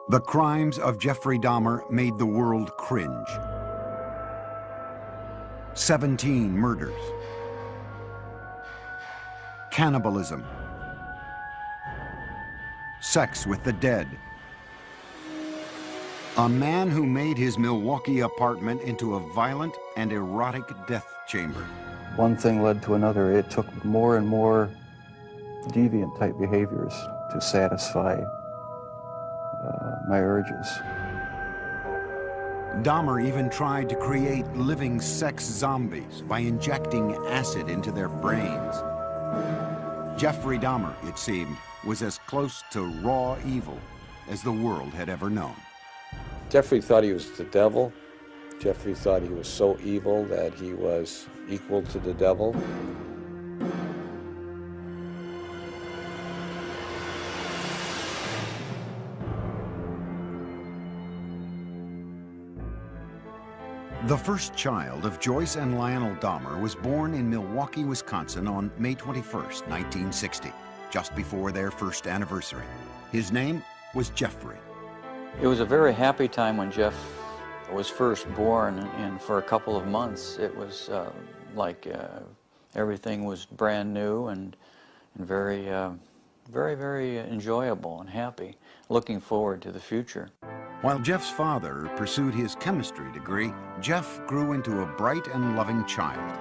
The crimes of Jeffrey Dahmer made the world cringe. 17 murders. Cannibalism. Sex with the dead. A man who made his Milwaukee apartment into a violent and erotic death chamber. One thing led to another. It took more and more deviant type behaviors to satisfy my urges. Dahmer even tried to create living sex zombies by injecting acid into their brains. Jeffrey Dahmer, it seemed, was as close to raw evil as the world had ever known. Jeffrey thought he was the devil. Jeffrey thought he was so evil that he was equal to the devil. The first child of Joyce and Lionel Dahmer was born in Milwaukee, Wisconsin on May 21st, 1960, just before their first anniversary. His name was Jeffrey. It was a very happy time when Jeff was first born, and for a couple of months it was like everything was brand new and very, very enjoyable and happy, looking forward to the future. While Jeff's father pursued his chemistry degree, Jeff grew into a bright and loving child.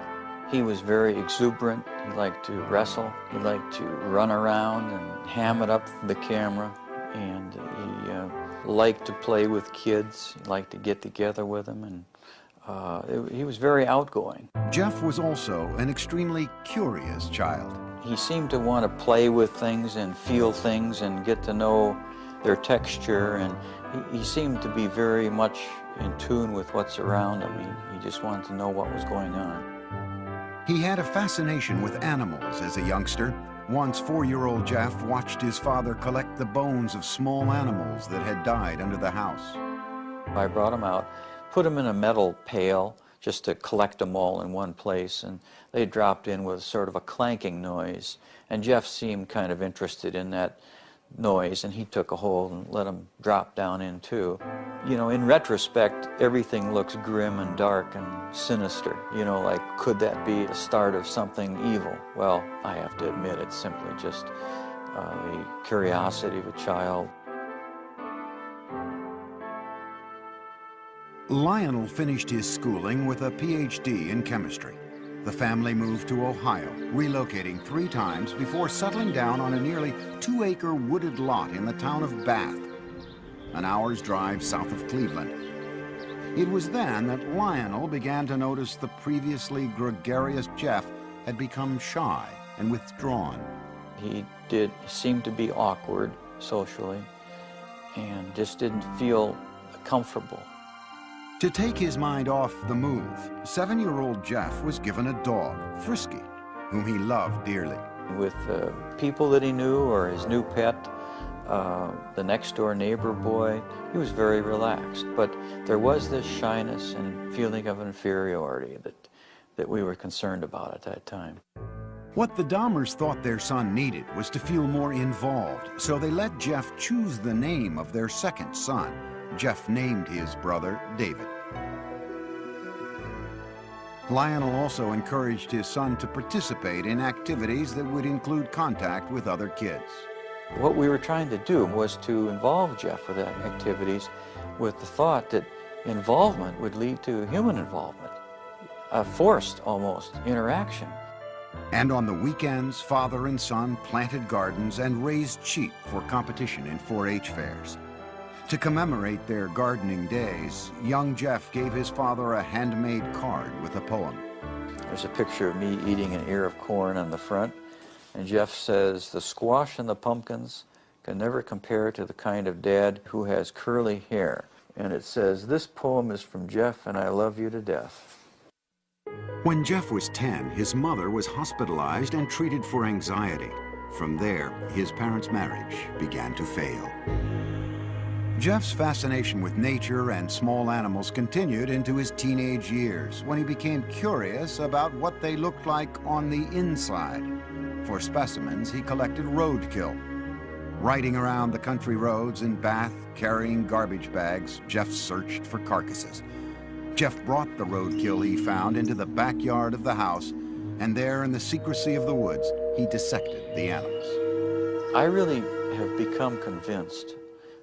He was very exuberant. He liked to wrestle. He liked to run around and ham it up for the camera. And he liked to play with kids. He liked to get together with them. And he was very outgoing. Jeff was also an extremely curious child. He seemed to want to play with things and feel things and get to know their texture, and he seemed to be very much in tune with what's around him. He just wanted to know what was going on. He had a fascination with animals as a youngster. Once, 4-year-old Jeff watched his father collect the bones of small animals that had died under the house. I brought him out, put them in a metal pail just to collect them all in one place, and they dropped in with sort of a clanking noise, and Jeff seemed kind of interested in that noise, and he took a hold and let them drop down in too. You know, in retrospect, everything looks grim and dark and sinister. You know, like, could that be the start of something evil? Well, I have to admit, it's simply just the curiosity of a child. Lionel finished his schooling with a PhD in chemistry. The family moved to Ohio, relocating 3 times before settling down on a nearly 2-acre wooded lot in the town of Bath, an hour's drive south of Cleveland. It was then that Lionel began to notice the previously gregarious Jeff had become shy and withdrawn. He did seem to be awkward socially and just didn't feel comfortable. To take his mind off the move, 7-year-old Jeff was given a dog, Frisky, whom he loved dearly. With people that he knew or his new pet, the next door neighbor boy, he was very relaxed. But there was this shyness and feeling of inferiority that we were concerned about at that time. What the Dahmers thought their son needed was to feel more involved, so they let Jeff choose the name of their second son. Jeff named his brother David. Lionel also encouraged his son to participate in activities that would include contact with other kids. What we were trying to do was to involve Jeff with activities with the thought that involvement would lead to human involvement, a forced, almost, interaction. And on the weekends, father and son planted gardens and raised sheep for competition in 4-H fairs. To commemorate their gardening days, young Jeff gave his father a handmade card with a poem. There's a picture of me eating an ear of corn on the front, and Jeff says, "The squash and the pumpkins can never compare to the kind of dad who has curly hair." And it says, "This poem is from Jeff, and I love you to death." When Jeff was 10, his mother was hospitalized and treated for anxiety. From there, his parents' marriage began to fail. Jeff's fascination with nature and small animals continued into his teenage years, when he became curious about what they looked like on the inside. For specimens, he collected roadkill. Riding around the country roads in Bath, carrying garbage bags, Jeff searched for carcasses. Jeff brought the roadkill he found into the backyard of the house, and there in the secrecy of the woods, he dissected the animals. I really have become convinced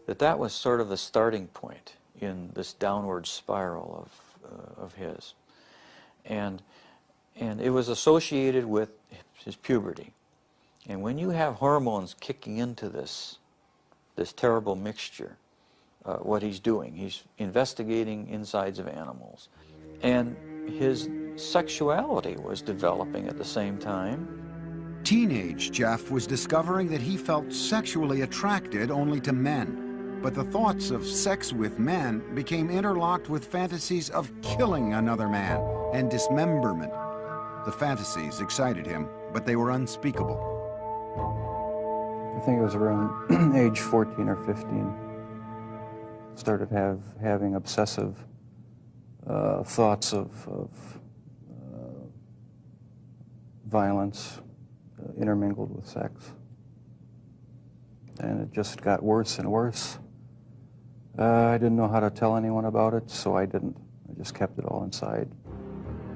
that that was sort of the starting point in this downward spiral of his. And it was associated with his puberty. And when you have hormones kicking into this terrible mixture, what he's doing, he's investigating insides of animals. And his sexuality was developing at the same time. Teenage Jeff was discovering that he felt sexually attracted only to men. But the thoughts of sex with men became interlocked with fantasies of killing another man and dismemberment. The fantasies excited him, but they were unspeakable. I think it was around age 14 or 15. Started having obsessive thoughts of violence intermingled with sex. And it just got worse and worse. I didn't know how to tell anyone about it, so I didn't. I just kept it all inside.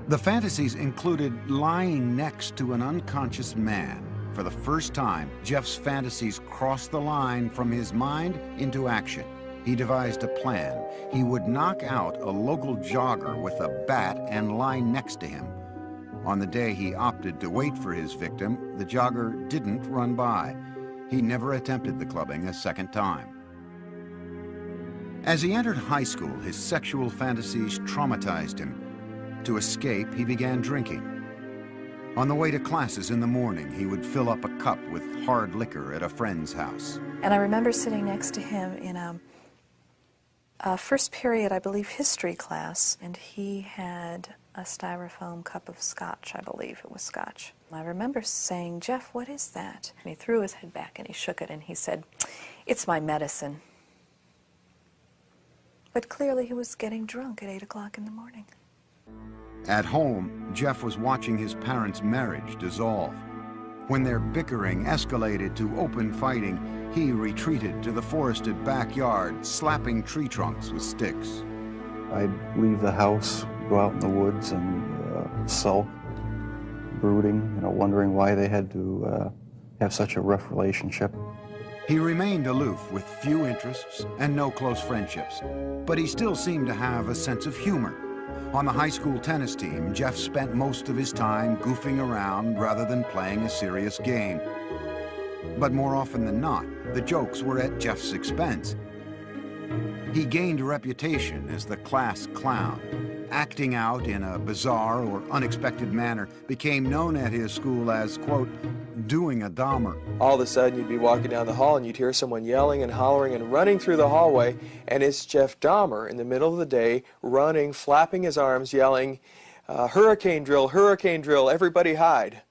The fantasies included lying next to an unconscious man. For the first time, Jeff's fantasies crossed the line from his mind into action. He devised a plan. He would knock out a local jogger with a bat and lie next to him. On the day he opted to wait for his victim, the jogger didn't run by. He never attempted the clubbing a second time. As he entered high school, his sexual fantasies traumatized him. To escape, he began drinking. On the way to classes in the morning, he would fill up a cup with hard liquor at a friend's house. And I remember sitting next to him in a first period, I believe, history class, and he had a styrofoam cup of scotch, I believe it was scotch. I remember saying, "Jeff, what is that?" And he threw his head back and he shook it and he said, "It's my medicine." But clearly he was getting drunk at 8 o'clock in the morning. At home, Jeff was watching his parents' marriage dissolve. When their bickering escalated to open fighting, he retreated to the forested backyard, slapping tree trunks with sticks. I'd leave the house, go out in the woods and sulk, brooding, wondering why they had to have such a rough relationship. He remained aloof with few interests and no close friendships, but he still seemed to have a sense of humor. On the high school tennis team, Jeff spent most of his time goofing around rather than playing a serious game. But more often than not, the jokes were at Jeff's expense. He gained a reputation as the class clown. Acting out in a bizarre or unexpected manner became known at his school as, quote, doing a Dahmer. All of a sudden you'd be walking down the hall and you'd hear someone yelling and hollering and running through the hallway, and it's Jeff Dahmer in the middle of the day, running, flapping his arms, yelling, hurricane drill, everybody hide."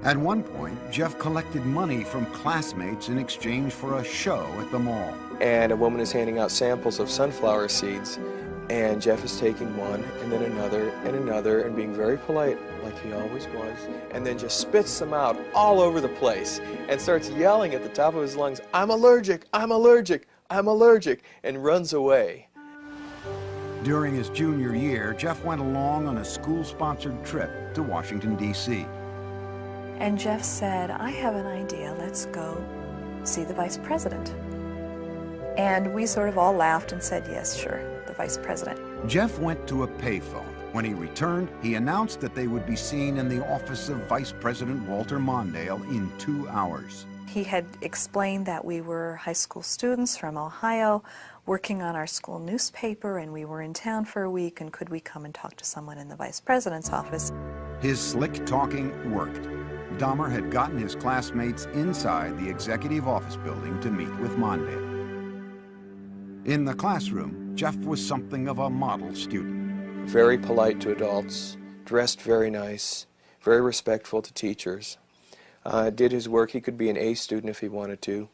At one point, Jeff collected money from classmates in exchange for a show at the mall. And a woman is handing out samples of sunflower seeds, and Jeff is taking one and then another and being very polite like he always was, and then just spits them out all over the place and starts yelling at the top of his lungs, "I'm allergic, I'm allergic, I'm allergic," and runs away. During his junior year, Jeff went along on a school-sponsored trip to Washington, D.C. And Jeff said, "I have an idea, let's go see the vice president." And we sort of all laughed and said, "Yes, sure, the vice president." Jeff went to a payphone. When he returned, he announced that they would be seen in the office of Vice President Walter Mondale in 2 hours. He had explained that we were high school students from Ohio working on our school newspaper, and we were in town for a week, and could we come and talk to someone in the vice president's office? His slick talking worked. Dahmer had gotten his classmates inside the executive office building to meet with Mondale. In the classroom, Jeff was something of a model student. Very polite to adults, dressed very nice, very respectful to teachers. Did his work. He could be an A student if he wanted to.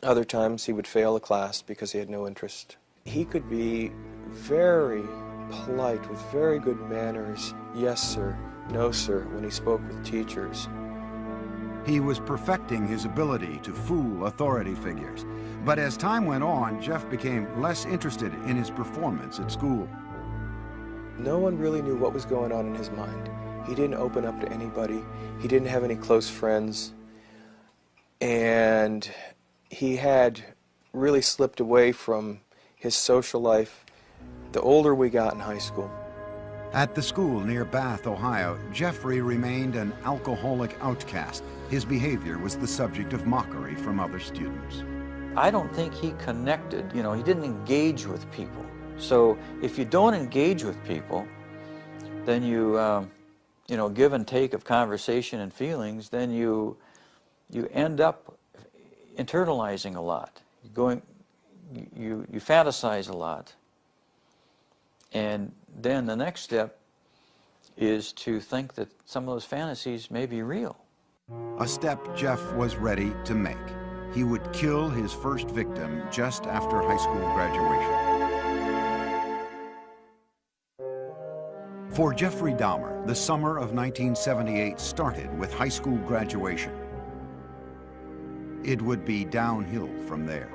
Other times he would fail a class because he had no interest. He could be very polite with very good manners, yes sir, no sir, when he spoke with teachers. He was perfecting his ability to fool authority figures. But as time went on, Jeff became less interested in his performance at school. No one really knew what was going on in his mind. He didn't open up to anybody. He didn't have any close friends. And he had really slipped away from his social life the older we got in high school. At the school near Bath, Ohio, Jeffrey remained an alcoholic outcast. His behavior was the subject of mockery from other students. I don't think he connected, he didn't engage with people. So if you don't engage with people, then you give and take of conversation and feelings, then you end up internalizing a lot. You fantasize a lot. And then the next step is to think that some of those fantasies may be real. A step Jeff was ready to make. He would kill his first victim just after high school graduation. For Jeffrey Dahmer, the summer of 1978 started with high school graduation. It would be downhill from there.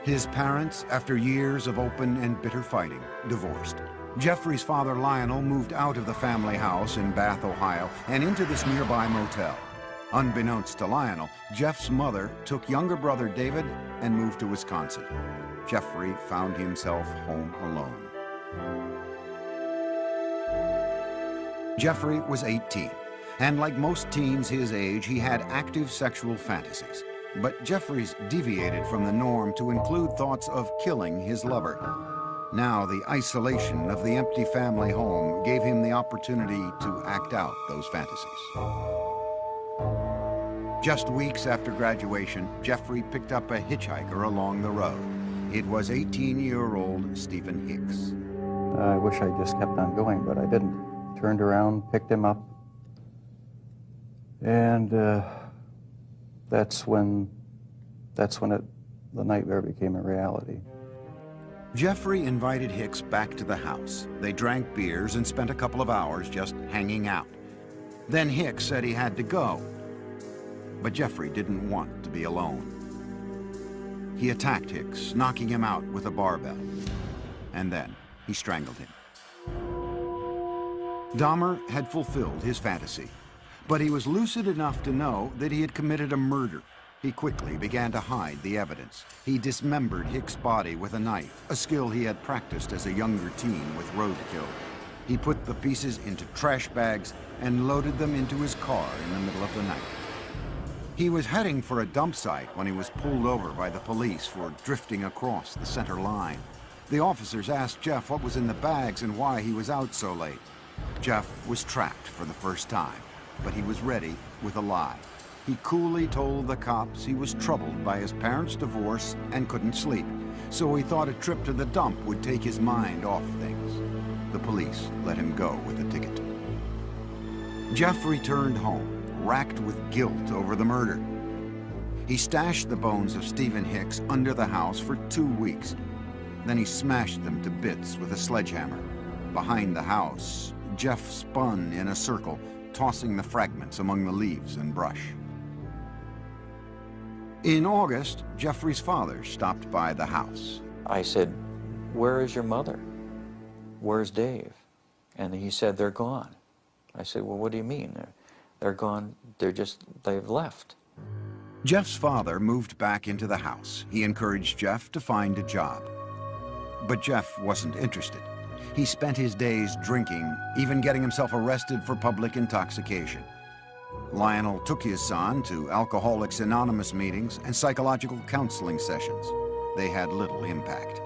His parents, after years of open and bitter fighting, divorced. Jeffrey's father, Lionel, moved out of the family house in Bath, Ohio, and into this nearby motel. Unbeknownst to Lionel, Jeff's mother took younger brother David and moved to Wisconsin. Jeffrey found himself home alone. Jeffrey was 18, and like most teens his age, he had active sexual fantasies. But Jeffrey's deviated from the norm to include thoughts of killing his lover. Now the isolation of the empty family home gave him the opportunity to act out those fantasies. Just weeks after graduation, Jeffrey picked up a hitchhiker along the road. It was 18-year-old Stephen Hicks. I wish I just kept on going, but I didn't. Turned around, picked him up, and that's when the nightmare became a reality. Jeffrey invited Hicks back to the house. They drank beers and spent a couple of hours just hanging out. Then Hicks said he had to go, but Jeffrey didn't want to be alone. He attacked Hicks, knocking him out with a barbell, and then he strangled him. Dahmer had fulfilled his fantasy, but he was lucid enough to know that he had committed a murder. He quickly began to hide the evidence. He dismembered Hicks' body with a knife, a skill he had practiced as a younger teen with roadkill. He put the pieces into trash bags and loaded them into his car in the middle of the night. He was heading for a dump site when he was pulled over by the police for drifting across the center line. The officers asked Jeff what was in the bags and why he was out so late. Jeff was trapped for the first time, but he was ready with a lie. He coolly told the cops he was troubled by his parents' divorce and couldn't sleep, so he thought a trip to the dump would take his mind off things. The police let him go with a ticket. Jeff returned home, racked with guilt over the murder. He stashed the bones of Stephen Hicks under the house for 2 weeks. Then he smashed them to bits with a sledgehammer. Behind the house, Jeff spun in a circle, tossing the fragments among the leaves and brush. In August, Jeffrey's father stopped by the house. I said, "Where is your mother? Where's Dave?" And he said, "They're gone." I said, "Well, what do you mean? They're gone, they've left." Jeff's father moved back into the house. He encouraged Jeff to find a job. But Jeff wasn't interested. He spent his days drinking, even getting himself arrested for public intoxication. Lionel took his son to Alcoholics Anonymous meetings and psychological counseling sessions. They had little impact.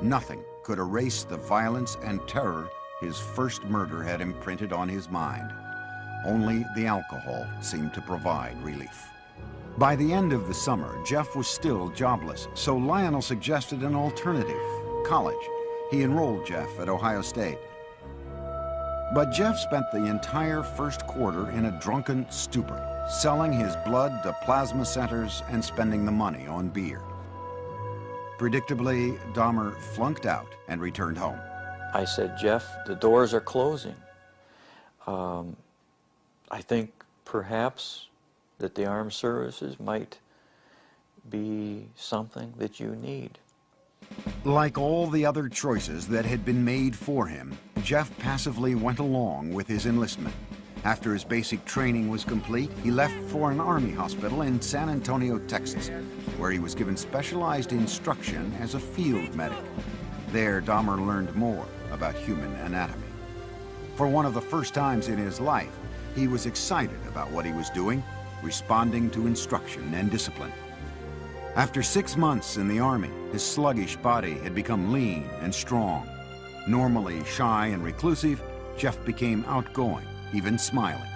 Nothing could erase the violence and terror his first murder had imprinted on his mind. Only the alcohol seemed to provide relief. By the end of the summer, Jeff was still jobless, so Lionel suggested an alternative: college. He enrolled Jeff at Ohio State. But Jeff spent the entire first quarter in a drunken stupor, selling his blood to plasma centers and spending the money on beer. Predictably, Dahmer flunked out and returned home. I said, "Jeff, the doors are closing. I think perhaps that the armed services might be something that you need. Like all the other choices that had been made for him, Jeff passively went along with his enlistment. After his basic training was complete, he left for an army hospital in San Antonio, Texas, where he was given specialized instruction as a field medic. There, Dahmer learned more about human anatomy. For one of the first times in his life, he was excited about what he was doing, responding to instruction and discipline. After 6 months in the Army, his sluggish body had become lean and strong. Normally shy and reclusive, Jeff became outgoing, even smiling.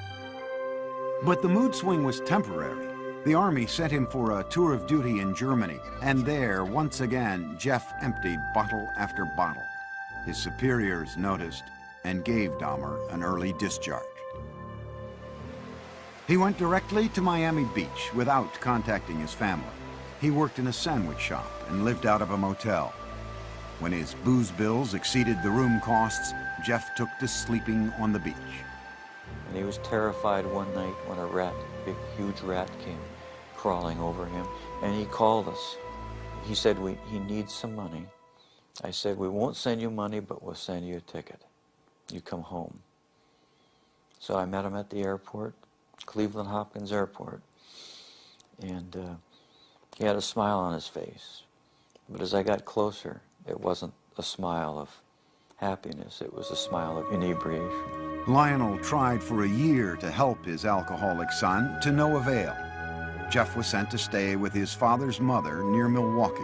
But the mood swing was temporary. The Army sent him for a tour of duty in Germany, and there, once again, Jeff emptied bottle after bottle. His superiors noticed and gave Dahmer an early discharge. He went directly to Miami Beach without contacting his family. He worked in a sandwich shop and lived out of a motel. When his booze bills exceeded the room costs, Jeff took to sleeping on the beach. And he was terrified one night when a rat, a big, huge rat, came crawling over him, and he called us. He said, he needs some money. I said, we won't send you money, but we'll send you a ticket. You come home. So I met him at the airport, Cleveland Hopkins Airport, and he had a smile on his face. But as I got closer, it wasn't a smile of happiness, it was a smile of inebriation. Lionel tried for a year to help his alcoholic son, to no avail. Jeff was sent to stay with his father's mother near Milwaukee.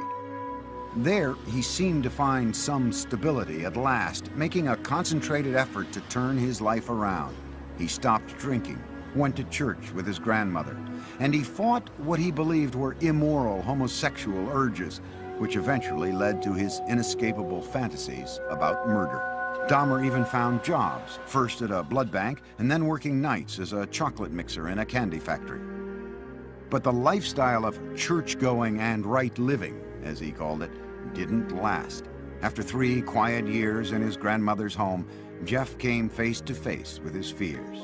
There, he seemed to find some stability at last, making a concentrated effort to turn his life around. He stopped drinking, went to church with his grandmother, and he fought what he believed were immoral homosexual urges, which eventually led to his inescapable fantasies about murder. Dahmer even found jobs, first at a blood bank and then working nights as a chocolate mixer in a candy factory. But the lifestyle of church-going and right living, as he called it, didn't last. After 3 quiet years in his grandmother's home, Jeff came face to face with his fears.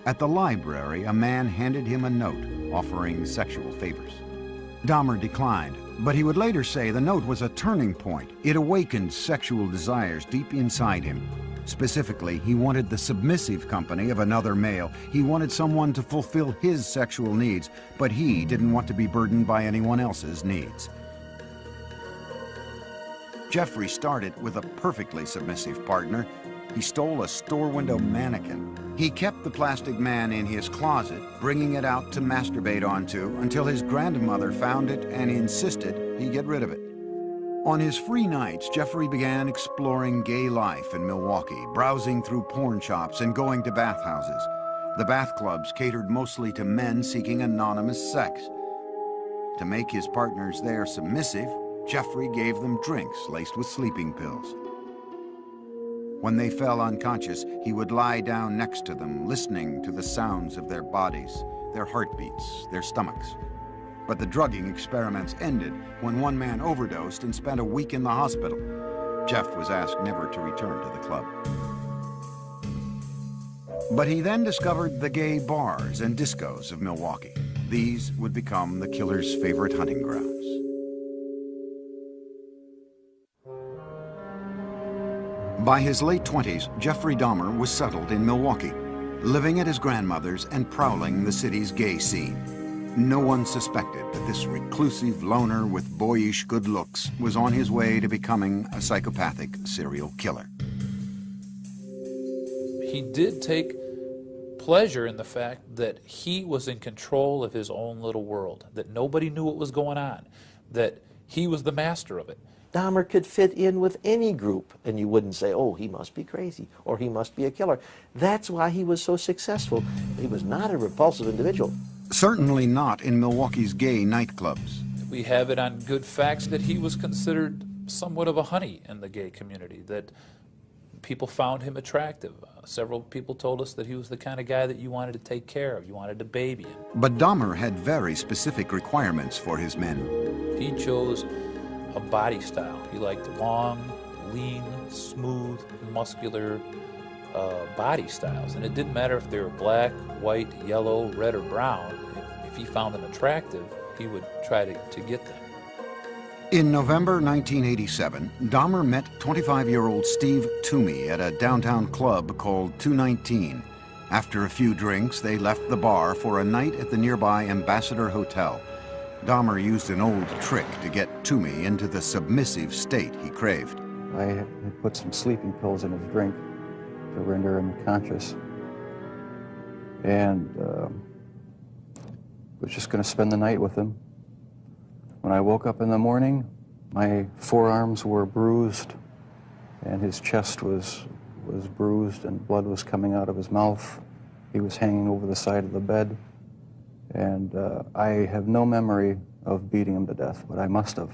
At the library, a man handed him a note offering sexual favors. Dahmer declined, but he would later say the note was a turning point. It awakened sexual desires deep inside him. Specifically, he wanted the submissive company of another male. He wanted someone to fulfill his sexual needs, but he didn't want to be burdened by anyone else's needs. Jeffrey started with a perfectly submissive partner. He stole a store window mannequin. He kept the plastic man in his closet, bringing it out to masturbate onto until his grandmother found it and insisted he get rid of it. On his free nights, Jeffrey began exploring gay life in Milwaukee, browsing through porn shops and going to bathhouses. The bath clubs catered mostly to men seeking anonymous sex. To make his partners there submissive, Jeffrey gave them drinks laced with sleeping pills. When they fell unconscious, he would lie down next to them, listening to the sounds of their bodies, their heartbeats, their stomachs. But the drugging experiments ended when one man overdosed and spent a week in the hospital. Jeff was asked never to return to the club. But he then discovered the gay bars and discos of Milwaukee. These would become the killer's favorite hunting grounds. By his late 20s, Jeffrey Dahmer was settled in Milwaukee, living at his grandmother's and prowling the city's gay scene. No one suspected that this reclusive loner with boyish good looks was on his way to becoming a psychopathic serial killer. He did take pleasure in the fact that he was in control of his own little world, that nobody knew what was going on, that he was the master of it. Dahmer could fit in with any group, and you wouldn't say, oh, he must be crazy, or he must be a killer. That's why he was so successful. He was not a repulsive individual. Certainly not in Milwaukee's gay nightclubs. We have it on good facts that he was considered somewhat of a honey in the gay community, that people found him attractive. Several people told us that he was the kind of guy that you wanted to take care of, you wanted to baby him. But Dahmer had very specific requirements for his men. He chose a body style. He liked long, lean, smooth, muscular, body styles, and it didn't matter if they were black, white, yellow, red, or brown. If he found them attractive, he would try to get them. In November 1987, Dahmer met 25-year-old Steve Toomey at a downtown club called 219. After a few drinks, they left the bar for a night at the nearby Ambassador Hotel. Dahmer used an old trick to get Toomey into the submissive state he craved. I had put some sleeping pills in his drink to render him conscious, and was just going to spend the night with him. When I woke up in the morning, my forearms were bruised, and his chest was bruised, and blood was coming out of his mouth. He was hanging over the side of the bed, and I have no memory of beating him to death, but I must have.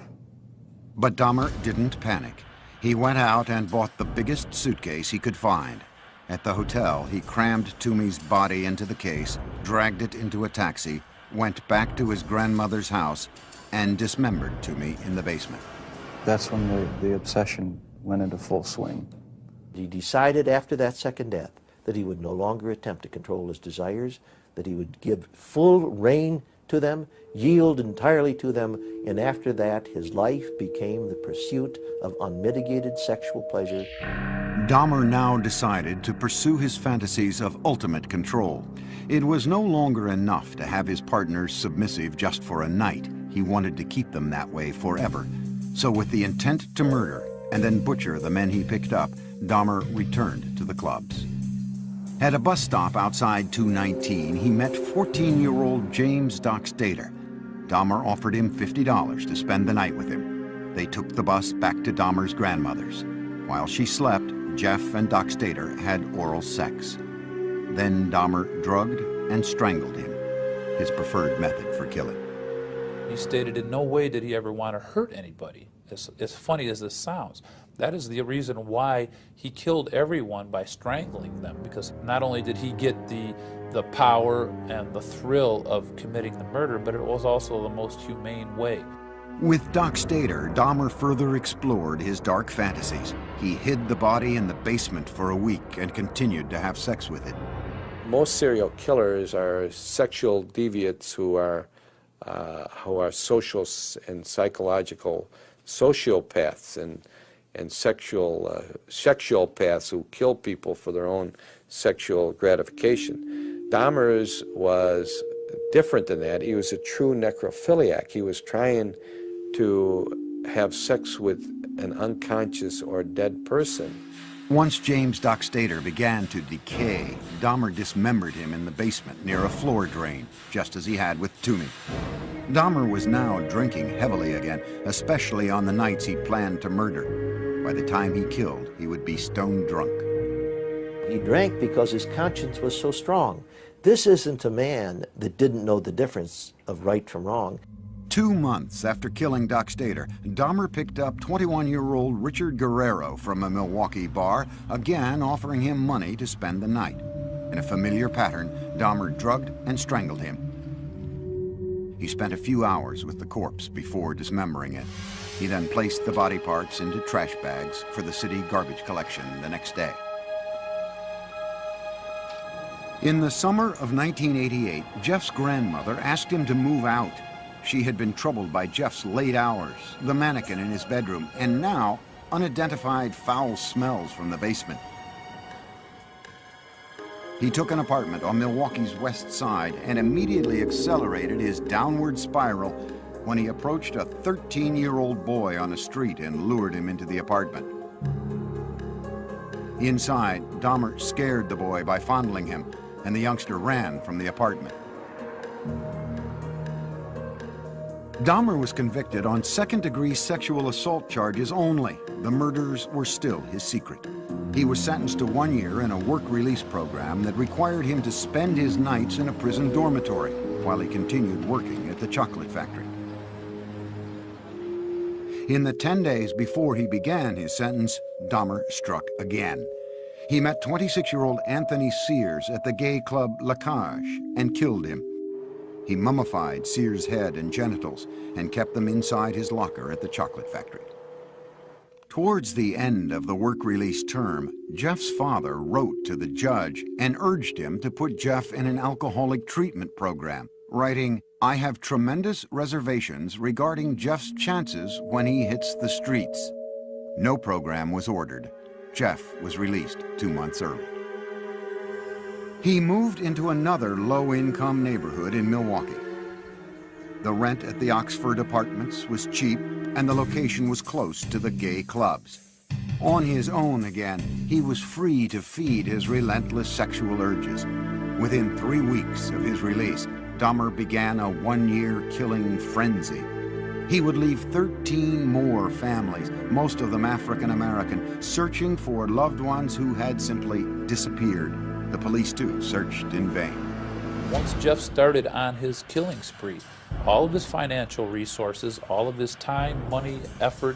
But Dahmer didn't panic. He went out and bought the biggest suitcase he could find. At the hotel, he crammed Toomey's body into the case, dragged it into a taxi, went back to his grandmother's house, and dismembered Toomey in the basement. That's when the obsession went into full swing. He decided after that second death that he would no longer attempt to control his desires, that he would give full rein to them, yield entirely to them, and after that his life became the pursuit of unmitigated sexual pleasure. Dahmer now decided to pursue his fantasies of ultimate control. It was no longer enough to have his partners submissive just for a night. He wanted to keep them that way forever. So with the intent to murder and then butcher the men he picked up, Dahmer returned to the clubs. At a bus stop outside 219, he met 14-year-old James Doc Stater. Dahmer offered him $50 to spend the night with him. They took the bus back to Dahmer's grandmother's. While she slept, Jeff and Doc Stater had oral sex. Then Dahmer drugged and strangled him, his preferred method for killing. He stated in no way did he ever want to hurt anybody. As funny as this sounds, that is the reason why he killed everyone by strangling them, because not only did he get the power and the thrill of committing the murder, but it was also the most humane way. With Doc Stater, Dahmer further explored his dark fantasies. He hid the body in the basement for a week and continued to have sex with it. Most serial killers are sexual deviants who are social and psychological sociopaths and sexual paths who kill people for their own sexual gratification. Dahmer's was different than that. He was a true necrophiliac. He was trying to have sex with an unconscious or dead person. Once James Doc Stater began to decay, Dahmer dismembered him in the basement near a floor drain, just as he had with Toomey. Dahmer was now drinking heavily again, especially on the nights he planned to murder. By the time he killed, he would be stone drunk. He drank because his conscience was so strong. This isn't a man that didn't know the difference of right from wrong. 2 months after killing Doc Stater, Dahmer picked up 21-year-old Richard Guerrero from a Milwaukee bar, again offering him money to spend the night. In a familiar pattern, Dahmer drugged and strangled him. He spent a few hours with the corpse before dismembering it. He then placed the body parts into trash bags for the city garbage collection the next day. In the summer of 1988, Jeff's grandmother asked him to move out. She had been troubled by Jeff's late hours, the mannequin in his bedroom, and now unidentified foul smells from the basement. He took an apartment on Milwaukee's west side and immediately accelerated his downward spiral when he approached a 13-year-old boy on the street and lured him into the apartment. Inside, Dahmer scared the boy by fondling him, and the youngster ran from the apartment. Dahmer was convicted on second-degree sexual assault charges only. The murders were still his secret. He was sentenced to 1 year in a work release program that required him to spend his nights in a prison dormitory while he continued working at the chocolate factory. In the 10 days before he began his sentence, Dahmer struck again. He met 26-year-old Anthony Sears at the gay club La Cage and killed him. He mummified Sears' head and genitals and kept them inside his locker at the chocolate factory. Towards the end of the work release term, Jeff's father wrote to the judge and urged him to put Jeff in an alcoholic treatment program, writing, "I have tremendous reservations regarding Jeff's chances when he hits the streets." No program was ordered. Jeff was released 2 months early. He moved into another low-income neighborhood in Milwaukee. The rent at the Oxford Apartments was cheap, and the location was close to the gay clubs. On his own again, he was free to feed his relentless sexual urges. Within 3 weeks of his release, Dahmer began a 1-year killing frenzy. He would leave 13 more families, most of them African American, searching for loved ones who had simply disappeared. The police, too, searched in vain. Once Jeff started on his killing spree, all of his financial resources, all of his time, money, effort,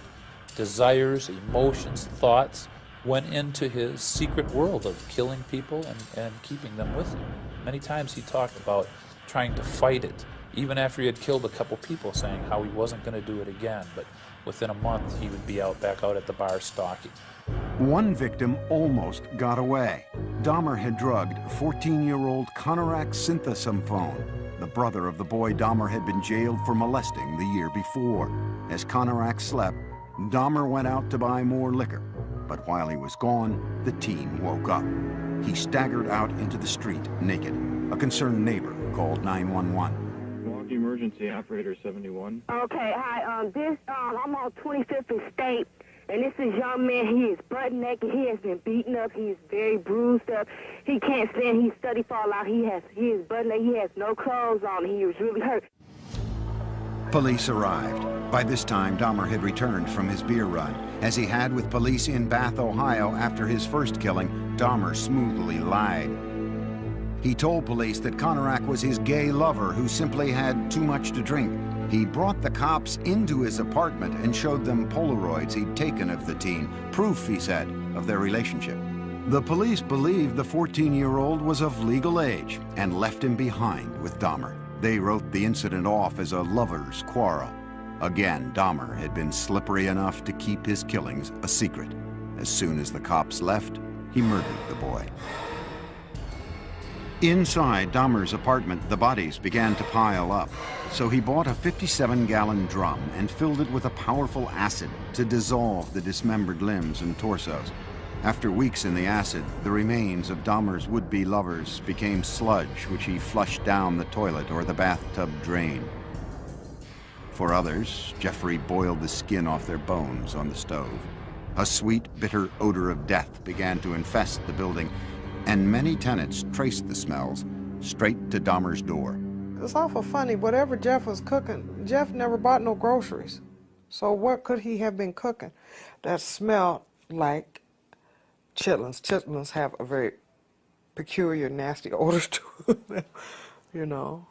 desires, emotions, thoughts went into his secret world of killing people and keeping them with him. Many times he talked about trying to fight it, even after he had killed a couple people, saying how he wasn't going to do it again, but within a month he would be back out at the bar stalking. One victim almost got away. Dahmer had drugged 14-year-old Konorak Synthesymphone, the brother of the boy Dahmer had been jailed for molesting the year before. As Konorak slept, Dahmer went out to buy more liquor. But while he was gone, the teen woke up. He staggered out into the street naked. A concerned neighbor called 911. Milwaukee Emergency Operator 71. Okay, hi. I'm on 25th and State, and this is young man. He is butt naked. He has been beaten up. He is very bruised up. He can't stand. He's study fall out. He is butt naked. He has no clothes on. He was really hurt. Police arrived. By this time, Dahmer had returned from his beer run. As he had with police in Bath, Ohio after his first killing, Dahmer smoothly lied. He told police that Konorak was his gay lover who simply had too much to drink. He brought the cops into his apartment and showed them Polaroids he'd taken of the teen, proof, he said, of their relationship. The police believed the 14-year-old was of legal age and left him behind with Dahmer. They wrote the incident off as a lover's quarrel. Again, Dahmer had been slippery enough to keep his killings a secret. As soon as the cops left, he murdered the boy. Inside Dahmer's apartment, the bodies began to pile up. So he bought a 57-gallon drum and filled it with a powerful acid to dissolve the dismembered limbs and torsos. After weeks in the acid, the remains of Dahmer's would-be lovers became sludge, which he flushed down the toilet or the bathtub drain. For others, Jeffrey boiled the skin off their bones on the stove. A sweet, bitter odor of death began to infest the building, and many tenants traced the smells straight to Dahmer's door. It's awful funny. Whatever Jeff was cooking, Jeff never bought no groceries. So what could he have been cooking that smelled like chitlins? Chitlins have a very peculiar, nasty odor to them, you know.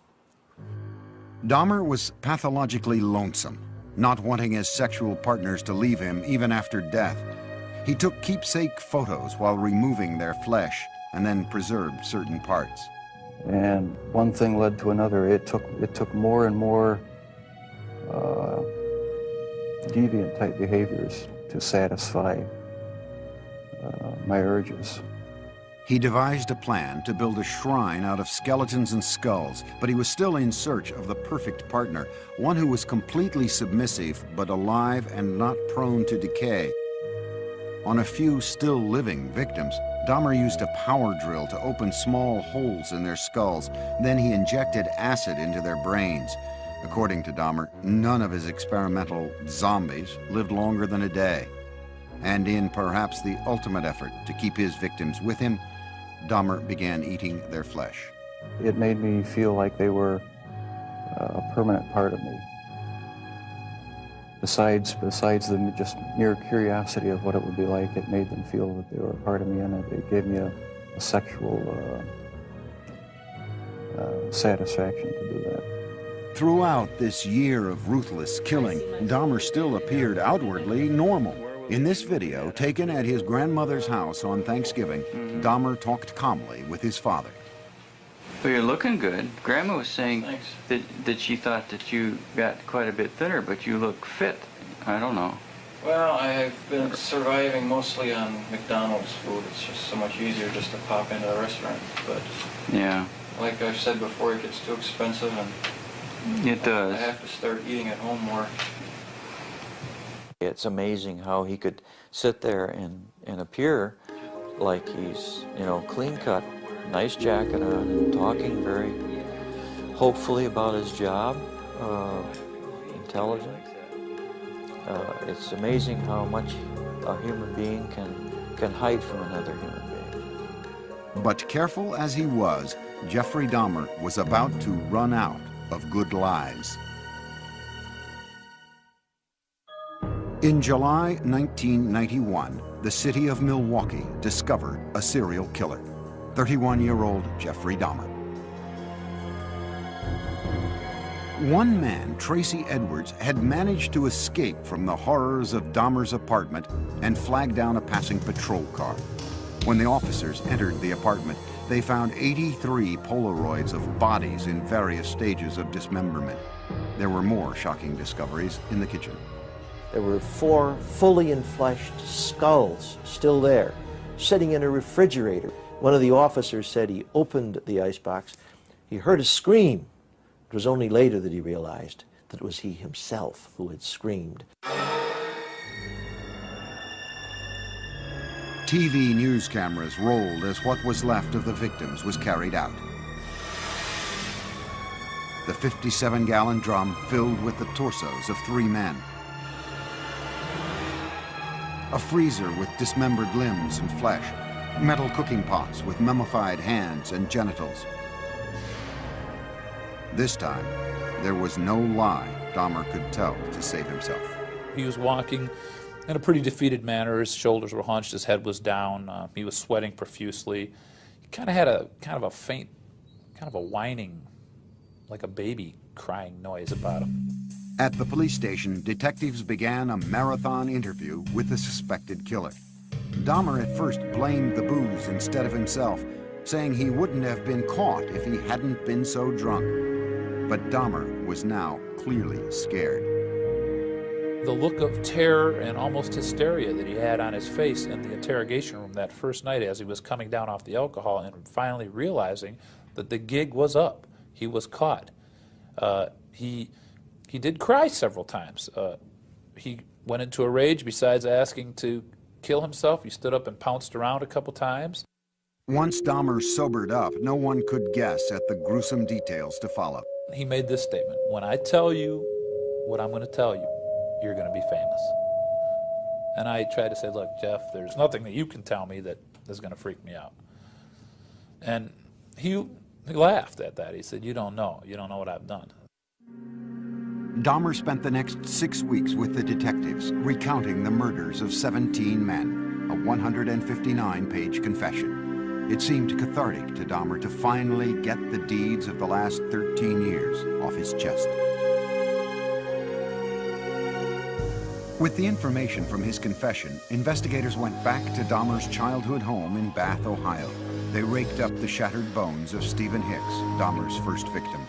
Dahmer was pathologically lonesome, not wanting his sexual partners to leave him even after death. He took keepsake photos while removing their flesh and then preserved certain parts. And one thing led to another. It took more and more deviant type behaviors to satisfy my urges. He devised a plan to build a shrine out of skeletons and skulls, but he was still in search of the perfect partner, one who was completely submissive but alive and not prone to decay. On a few still living victims, Dahmer used a power drill to open small holes in their skulls. Then he injected acid into their brains. According to Dahmer, none of his experimental zombies lived longer than a day. And in perhaps the ultimate effort to keep his victims with him, Dahmer began eating their flesh. It made me feel like they were a permanent part of me. Besides the just mere curiosity of what it would be like, it made them feel that they were a part of me, and it gave me a sexual satisfaction to do that. Throughout this year of ruthless killing, Dahmer still appeared outwardly normal. In this video, taken at his grandmother's house on Thanksgiving, Dahmer talked calmly with his father. Well, you're looking good. Grandma was saying that she thought that you got quite a bit thinner, but you look fit. I don't know. Well, I've been surviving mostly on McDonald's food. It's just so much easier just to pop into a restaurant. But yeah, like I've said before, it gets too expensive, and it does. I have to start eating at home more. It's amazing how he could sit there and appear like he's, you know, clean cut, nice jacket on, and talking very hopefully about his job, intelligent. It's amazing how much a human being can hide from another human being. But careful as he was, Jeffrey Dahmer was about to run out of good lies. In July 1991, the city of Milwaukee discovered a serial killer, 31-year-old Jeffrey Dahmer. One man, Tracy Edwards, had managed to escape from the horrors of Dahmer's apartment and flag down a passing patrol car. When the officers entered the apartment, they found 83 Polaroids of bodies in various stages of dismemberment. There were more shocking discoveries in the kitchen. There were 4 fully enfleshed skulls still there, sitting in a refrigerator. One of the officers said he opened the icebox. He heard a scream. It was only later that he realized that it was he himself who had screamed. TV news cameras rolled as what was left of the victims was carried out. The 57-gallon drum filled with the torsos of 3 men. A freezer with dismembered limbs and flesh. Metal cooking pots with mummified hands and genitals. This time, there was no lie Dahmer could tell to save himself. He was walking in a pretty defeated manner. His shoulders were hunched, his head was down, he was sweating profusely. He kind of had a faint, kind of a whining, like a baby crying noise about him. At the police station, detectives began a marathon interview with the suspected killer. Dahmer at first blamed the booze instead of himself, saying he wouldn't have been caught if he hadn't been so drunk. But Dahmer was now clearly scared. The look of terror and almost hysteria that he had on his face in the interrogation room that first night as he was coming down off the alcohol and finally realizing that the gig was up. He was caught. He did cry several times. He went into a rage. Besides asking to kill himself, he stood up and pounced around a couple times. Once Dahmer sobered up, no one could guess at the gruesome details to follow. He made this statement: when I tell you what I'm going to tell you, you're going to be famous. And I tried to say, look, Jeff, there's nothing that you can tell me that is going to freak me out. And he laughed at that. He said, you don't know what I've done. Dahmer spent the next 6 weeks with the detectives, recounting the murders of 17 men, a 159-page confession. It seemed cathartic to Dahmer to finally get the deeds of the last 13 years off his chest. With the information from his confession, investigators went back to Dahmer's childhood home in Bath, Ohio. They raked up the shattered bones of Stephen Hicks, Dahmer's first victim.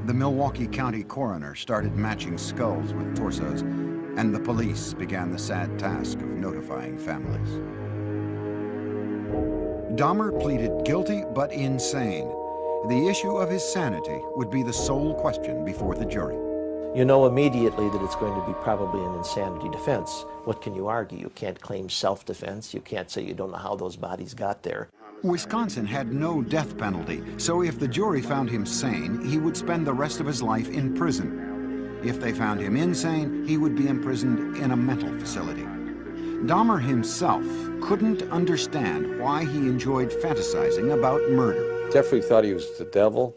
The Milwaukee County coroner started matching skulls with torsos, and the police began the sad task of notifying families. Dahmer pleaded guilty but insane. The issue of his sanity would be the sole question before the jury. You know immediately that it's going to be probably an insanity defense. What can you argue? You can't claim self-defense. You can't say you don't know how those bodies got there. Wisconsin had no death penalty, so if the jury found him sane, he would spend the rest of his life in prison. If they found him insane, he would be imprisoned in a mental facility. Dahmer himself couldn't understand why he enjoyed fantasizing about murder. Jeffrey thought he was the devil.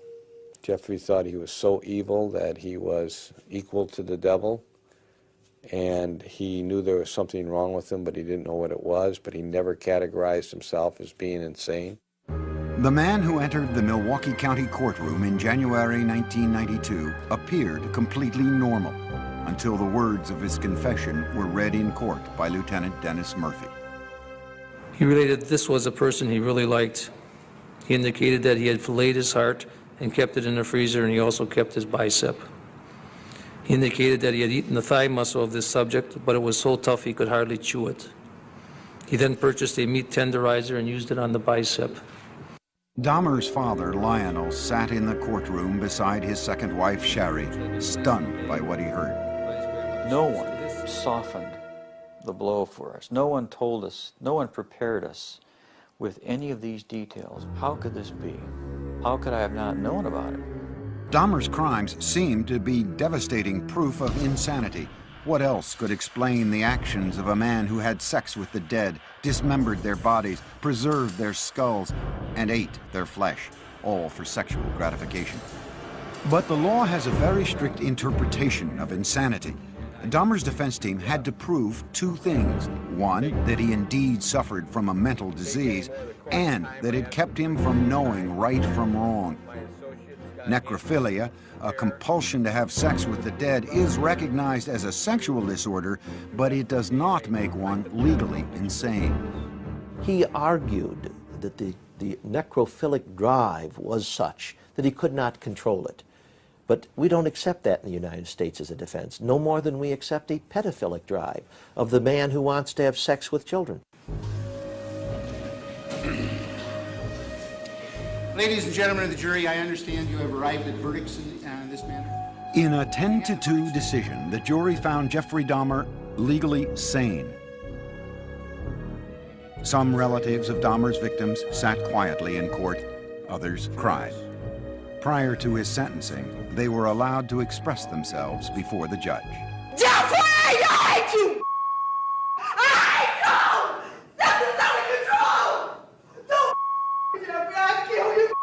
Jeffrey thought he was so evil that he was equal to the devil. And he knew there was something wrong with him, but he didn't know what it was, but he never categorized himself as being insane. The man who entered the Milwaukee County courtroom in January 1992 appeared completely normal until the words of his confession were read in court by Lieutenant Dennis Murphy. He related this was a person he really liked. He indicated that he had filleted his heart and kept it in the freezer, and he also kept his bicep. He indicated that he had eaten the thigh muscle of this subject, but it was so tough he could hardly chew it. He then purchased a meat tenderizer and used it on the bicep. Dahmer's father, Lionel, sat in the courtroom beside his second wife, Sherry, stunned by what he heard. No one softened the blow for us. No one told us, no one prepared us with any of these details. How could this be? How could I have not known about it? Dahmer's crimes seemed to be devastating proof of insanity. What else could explain the actions of a man who had sex with the dead, dismembered their bodies, preserved their skulls, and ate their flesh, all for sexual gratification? But the law has a very strict interpretation of insanity. Dahmer's defense team had to prove two things. One, that he indeed suffered from a mental disease, and that it kept him from knowing right from wrong. Necrophilia, a compulsion to have sex with the dead, is recognized as a sexual disorder, but it does not make one legally insane. He argued that the necrophilic drive was such that he could not control it. But we don't accept that in the United States as a defense, no more than we accept a pedophilic drive of the man who wants to have sex with children. Ladies and gentlemen of the jury, I understand you have arrived at verdicts in this manner. In a 10-2 decision, the jury found Jeffrey Dahmer legally sane. Some relatives of Dahmer's victims sat quietly in court, others cried. Prior to his sentencing, they were allowed to express themselves before the judge. Jeffrey, I hate you! I hate you! Nothing's under control! Don't Jeffrey, I'll kill you!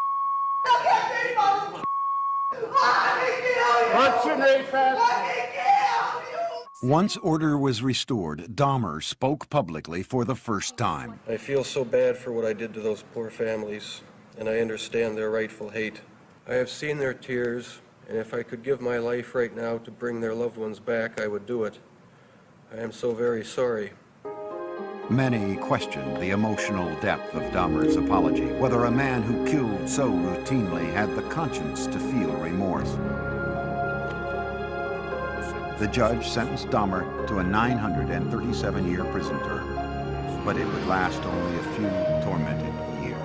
I'll get me, motherfucker! I kill you! What's your name, fast? I kill you! Once order was restored, Dahmer spoke publicly for the first time. I feel so bad for what I did to those poor families, and I understand their rightful hate. I have seen their tears, and if I could give my life right now to bring their loved ones back, I would do it. I am so very sorry. Many questioned the emotional depth of Dahmer's apology, whether a man who killed so routinely had the conscience to feel remorse. The judge sentenced Dahmer to a 937-year prison term, but it would last only a few tormented years.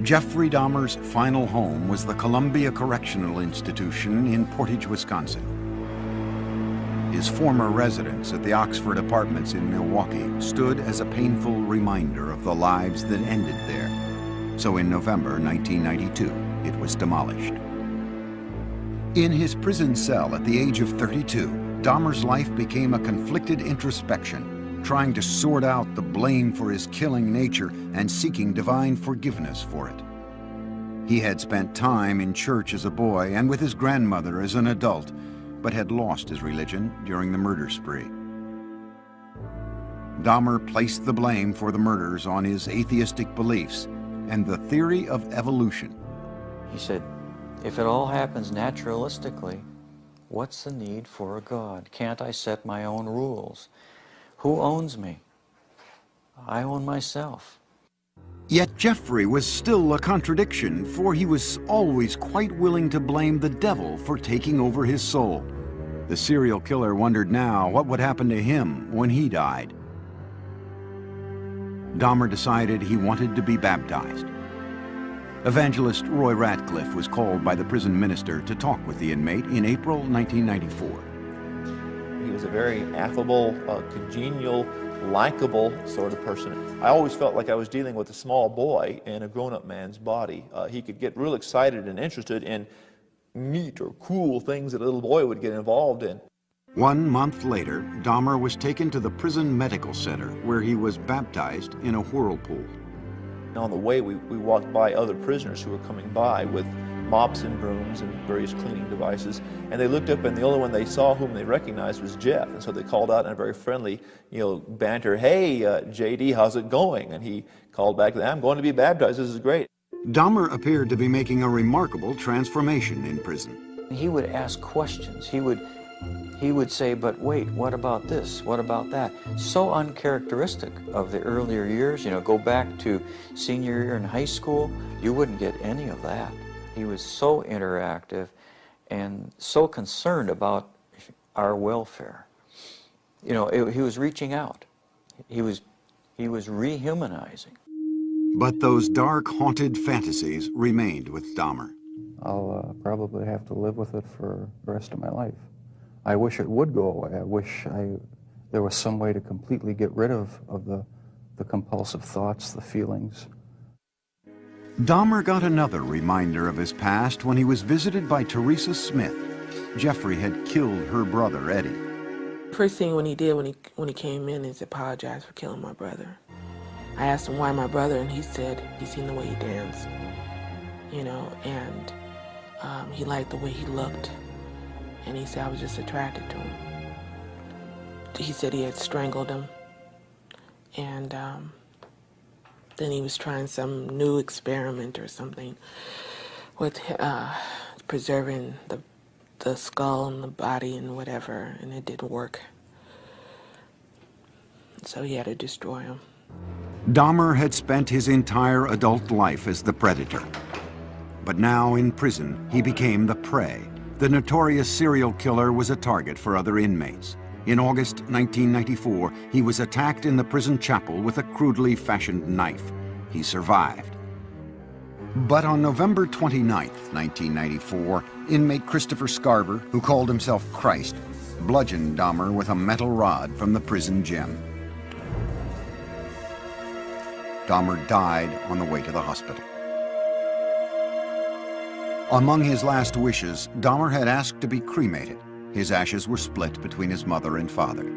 Jeffrey Dahmer's final home was the Columbia Correctional Institution in Portage, Wisconsin. His former residence at the Oxford Apartments in Milwaukee stood as a painful reminder of the lives that ended there. So in November 1992, it was demolished. In his prison cell at the age of 32, Dahmer's life became a conflicted introspection, trying to sort out the blame for his killing nature and seeking divine forgiveness for it. He had spent time in church as a boy and with his grandmother as an adult, but had lost his religion during the murder spree. Dahmer placed the blame for the murders on his atheistic beliefs and the theory of evolution. He said, if it all happens naturalistically, what's the need for a God? Can't I set my own rules? Who owns me? I own myself. Yet Jeffrey was still a contradiction, for he was always quite willing to blame the devil for taking over his soul. The serial killer wondered now what would happen to him when he died. Dahmer decided he wanted to be baptized. Evangelist Roy Ratcliffe was called by the prison minister to talk with the inmate in April 1994. He was a very affable, congenial, likable sort of person. I always felt like I was dealing with a small boy in a grown-up man's body. He could get real excited and interested in neat or cool things that a little boy would get involved in. 1 month later, Dahmer was taken to the prison medical center, where he was baptized in a whirlpool. On the way, we walked by other prisoners who were coming by with mops and brooms and various cleaning devices, and they looked up, and the only one they saw whom they recognized was Jeff, and so they called out in a very friendly, banter, "Hey, JD, how's it going?" And he called back, "I'm going to be baptized, this is great." Dahmer appeared to be making a remarkable transformation in prison. He would ask questions. He would he would say, but wait, what about this? What about that? So uncharacteristic of the earlier years. You know, go back to senior year in high school, you wouldn't get any of that. He was so interactive and so concerned about our welfare. You know, he was reaching out. He was rehumanizing. But those dark, haunted fantasies remained with Dahmer. I'll probably have to live with it for the rest of my life. I wish it would go away. I wish there was some way to completely get rid of the compulsive thoughts, the feelings. Dahmer got another reminder of his past when he was visited by Teresa Smith. Jeffrey had killed her brother, Eddie. First thing when he did when he came in is apologize for killing my brother. I asked him why my brother, and he said he seen the way he danced, you know, and he liked the way he looked, and he said I was just attracted to him. He said he had strangled him, and then he was trying some new experiment or something with preserving the skull and the body and whatever, and it didn't work. So he had to destroy him. Dahmer had spent his entire adult life as the predator. But now in prison, he became the prey. The notorious serial killer was a target for other inmates. In August 1994, he was attacked in the prison chapel with a crudely fashioned knife. He survived. But on November 29, 1994, inmate Christopher Scarver, who called himself Christ, bludgeoned Dahmer with a metal rod from the prison gym. Dahmer died on the way to the hospital. Among his last wishes, Dahmer had asked to be cremated. His ashes were split between his mother and father.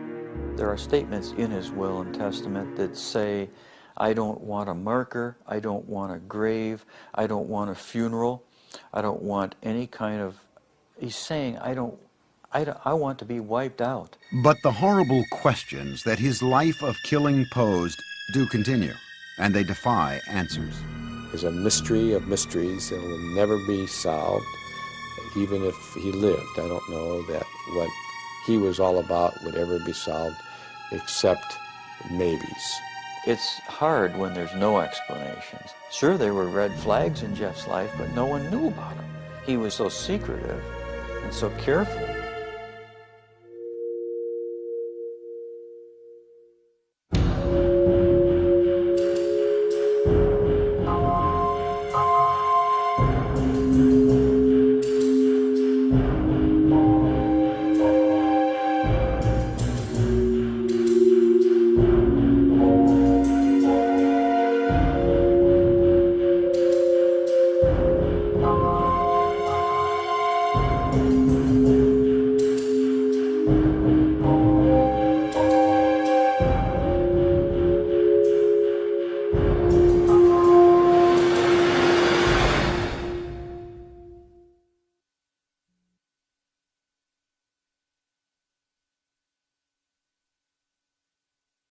There are statements in his will and testament that say, I don't want a marker, I don't want a grave, I don't want a funeral, I don't want any kind of... He's saying, I want to be wiped out. But the horrible questions that his life of killing posed do continue, and they defy answers. There's a mystery of mysteries that will never be solved. Even if he lived, I don't know that what he was all about would ever be solved, except maybes. It's hard when there's no explanations. Sure, there were red flags in Jeff's life, but no one knew about him. He was so secretive and so careful.